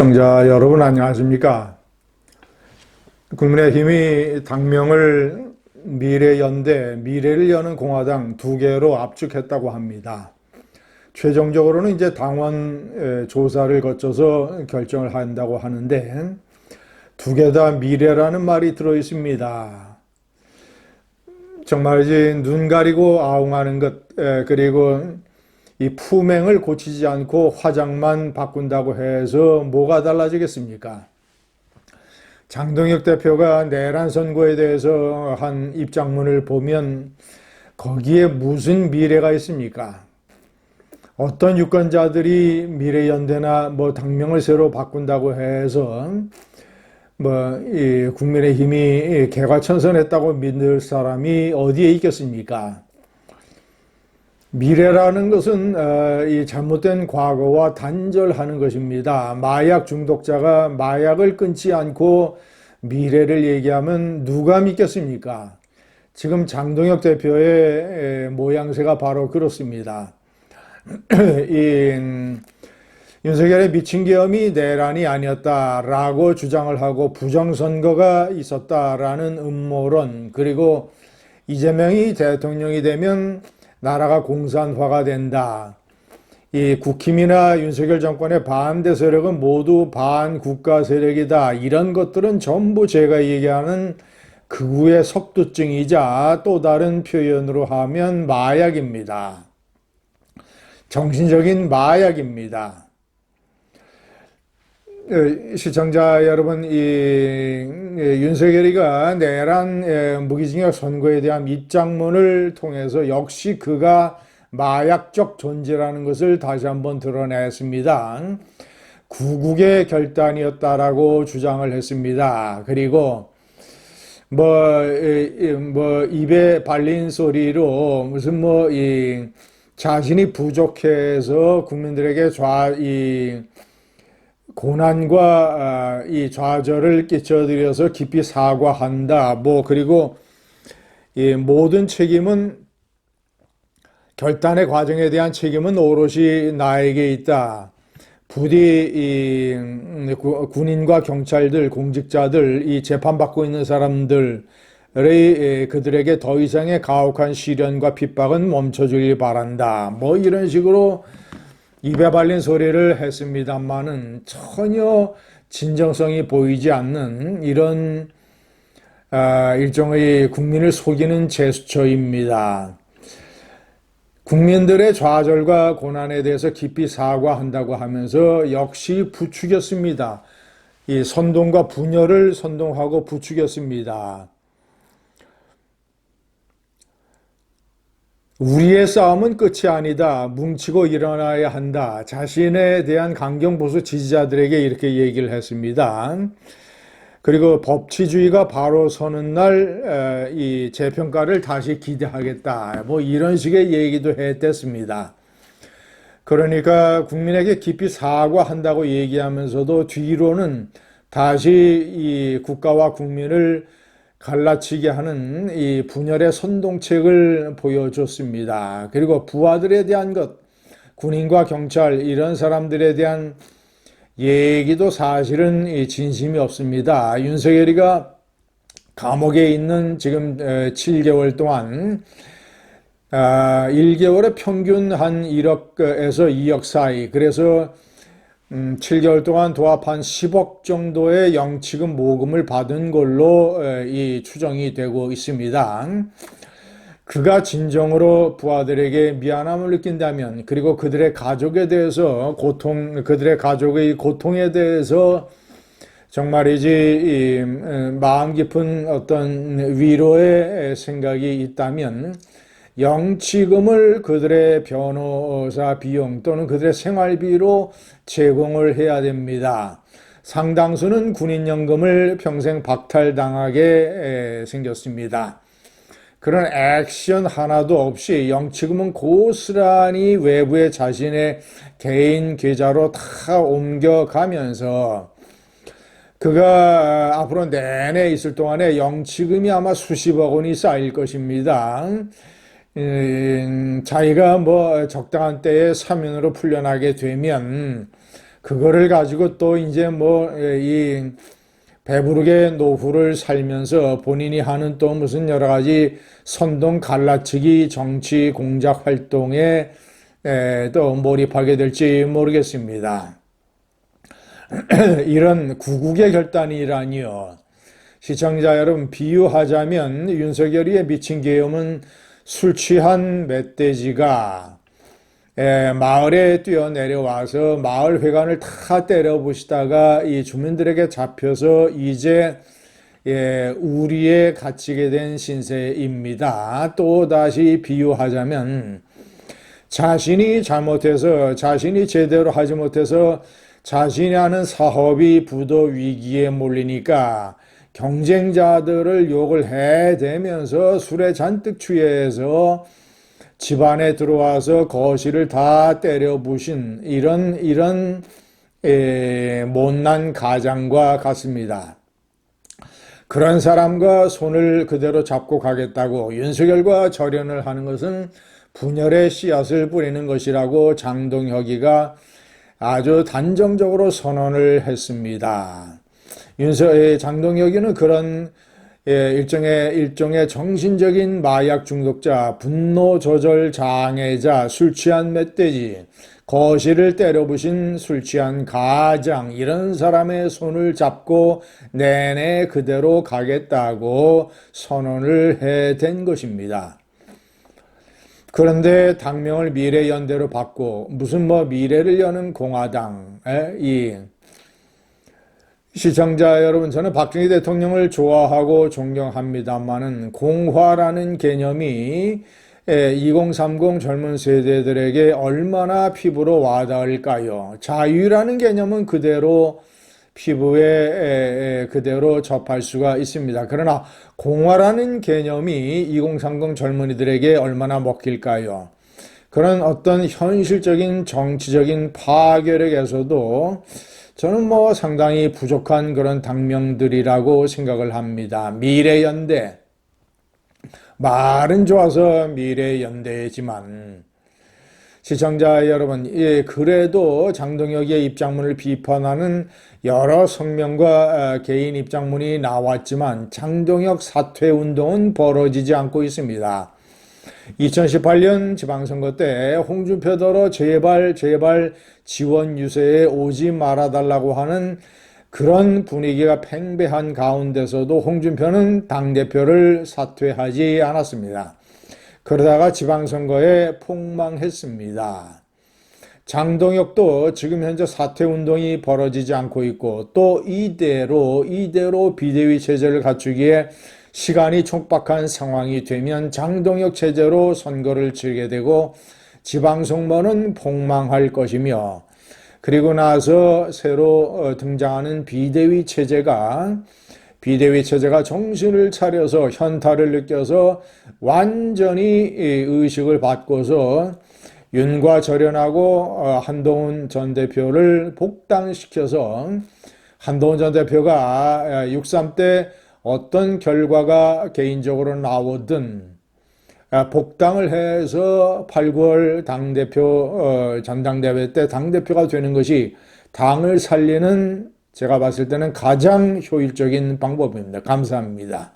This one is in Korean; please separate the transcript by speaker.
Speaker 1: 시청자 여러분 안녕하십니까? 국민의힘이 당명을 미래연대, 미래를 여는 공화당 두 개로 압축했다고 합니다. 최종적으로는 이제 당원 조사를 거쳐서 결정을 한다고 하는데 두 개 다 미래라는 말이 들어 있습니다. 정말이지 눈 가리고 아웅하는 것, 그리고 이 품행을 고치지 않고 화장만 바꾼다고 해서 뭐가 달라지겠습니까? 장동혁 대표가 내란 선거에 대해서 한 입장문을 보면 거기에 무슨 미래가 있습니까? 어떤 유권자들이 미래연대나 당명을 새로 바꾼다고 해서 이 국민의힘이 개과천선했다고 믿을 사람이 어디에 있겠습니까? 미래라는 것은 이 잘못된 과거와 단절하는 것입니다. 마약 중독자가 마약을 끊지 않고 미래를 얘기하면 누가 믿겠습니까? 지금 장동혁 대표의 모양새가 바로 그렇습니다. 윤석열의 미친 계엄이 내란이 아니었다라고 주장을 하고 부정선거가 있었다라는 음모론, 그리고 이재명이 대통령이 되면 나라가 공산화가 된다. 이 국힘이나 윤석열 정권의 반대 세력은 모두 반국가 세력이다. 이런 것들은 전부 제가 얘기하는 극우의 속두증이자 또 다른 표현으로 하면 마약입니다. 정신적인 마약입니다. 시청자 여러분, 윤석열이가 내란 무기징역 선고에 대한 입장문을 통해서 역시 그가 마약적 존재라는 것을 다시 한번 드러냈습니다. 구국의 결단이었다라고 주장을 했습니다. 그리고 입에 발린 소리로 무슨 자신이 부족해서 국민들에게 고난과 이 좌절을 끼쳐드려서 깊이 사과한다. 그리고 이 모든 책임은, 결단의 과정에 대한 책임은 오롯이 나에게 있다. 부디 군인과 경찰들, 공직자들, 이 재판받고 있는 사람들의 그들에게 더 이상의 가혹한 시련과 핍박은 멈춰주길 바란다. 이런 식으로 입에 발린 소리를 했습니다만은 전혀 진정성이 보이지 않는 이런 일종의 국민을 속이는 제스처입니다. 국민들의 좌절과 고난에 대해서 깊이 사과한다고 하면서 역시 부추겼습니다. 이 선동과 분열을 선동하고 부추겼습니다. 우리의 싸움은 끝이 아니다. 뭉치고 일어나야 한다. 자신에 대한 강경보수 지지자들에게 이렇게 얘기를 했습니다. 그리고 법치주의가 바로 서는 날 이 재평가를 다시 기대하겠다. 이런 식의 얘기도 했댔습니다. 그러니까 국민에게 깊이 사과한다고 얘기하면서도 뒤로는 다시 이 국가와 국민을 갈라치게 하는 이 분열의 선동책을 보여줬습니다. 그리고 부하들에 대한 것, 군인과 경찰 이런 사람들에 대한 얘기도 사실은 진심이 없습니다. 윤석열이가 감옥에 있는 지금 7개월 동안 1개월에 평균 한 1억에서 2억 사이, 그래서 7개월 동안 도합 한 10억 정도의 영치금 모금을 받은 걸로 이 추정이 되고 있습니다. 그가 진정으로 부하들에게 미안함을 느낀다면, 그리고 그들의 가족에 대해서 그들의 가족의 고통에 대해서 정말이지 마음 깊은 어떤 위로의 생각이 있다면 영치금을 그들의 변호사 비용 또는 그들의 생활비로 제공을 해야 됩니다. 상당수는 군인연금을 평생 박탈당하게 생겼습니다. 그런 액션 하나도 없이 영치금은 고스란히 외부에 자신의 개인 계좌로 다 옮겨가면서 그가 앞으로 내내 있을 동안에 영치금이 아마 수십억 원이 쌓일 것입니다. 자기가 적당한 때에 사면으로 풀려나게 되면 그거를 가지고 또 이제 뭐 이 배부르게 노후를 살면서 본인이 하는 또 무슨 여러 가지 선동 갈라치기 정치 공작 활동에 또 몰입하게 될지 모르겠습니다. 이런 구국의 결단이라니요. 시청자 여러분, 비유하자면 윤석열이의 미친 계엄은 술 취한 멧돼지가 마을에 뛰어내려와서 마을 회관을 다 때려부시다가 이 주민들에게 잡혀서 이제 우리에 갇히게 된 신세입니다. 또 다시 비유하자면 자신이 잘못해서 자신이 제대로 하지 못해서 자신이 하는 사업이 부도 위기에 몰리니까 경쟁자들을 욕을 해대면서 술에 잔뜩 취해서 집안에 들어와서 거실을 다 때려 부신 이런 못난 가장과 같습니다. 그런 사람과 손을 그대로 잡고 가겠다고 윤석열과 절연을 하는 것은 분열의 씨앗을 뿌리는 것이라고 장동혁이가 아주 단정적으로 선언을 했습니다. 장동혁이는 그런 일종의 정신적인 마약 중독자, 분노 조절 장애자, 술 취한 멧돼지, 거실을 때려부신 술 취한 가장, 이런 사람의 손을 잡고 내내 그대로 가겠다고 선언을 해댄 것입니다. 그런데 당명을 미래연대로 바꾸고 무슨 미래를 여는 공화당, 시청자 여러분, 저는 박정희 대통령을 좋아하고 존경합니다만은 공화라는 개념이 2030 젊은 세대들에게 얼마나 피부로 와닿을까요? 자유라는 개념은 그대로 피부에 그대로 접할 수가 있습니다. 그러나 공화라는 개념이 2030 젊은이들에게 얼마나 먹힐까요? 그런 어떤 현실적인 정치적인 파괴력에서도 저는 상당히 부족한 그런 당명들이라고 생각을 합니다. 미래연대. 말은 좋아서 미래연대지만, 시청자 여러분, 그래도 장동혁의 입장문을 비판하는 여러 성명과 개인 입장문이 나왔지만 장동혁 사퇴 운동은 벌어지지 않고 있습니다. 2018년 지방선거 때 홍준표더러 제발 지원 유세에 오지 말아달라고 하는 그런 분위기가 팽배한 가운데서도 홍준표는 당대표를 사퇴하지 않았습니다. 그러다가 지방선거에 폭망했습니다. 장동혁도 지금 현재 사퇴운동이 벌어지지 않고 있고 또 이대로 비대위 체제를 갖추기에 시간이 촉박한 상황이 되면 장동혁 체제로 선거를 치르게 되고 지방선거는 폭망할 것이며, 그리고 나서 새로 등장하는 비대위 체제가 정신을 차려서 현타를 느껴서 완전히 의식을 바꿔서 윤과 절연하고 한동훈 전 대표를 복당시켜서 한동훈 전 대표가 6.3 때 어떤 결과가 개인적으로 나오든 복당을 해서 8, 9월 당대표 전당대회 때 당대표가 되는 것이 당을 살리는, 제가 봤을 때는 가장 효율적인 방법입니다. 감사합니다.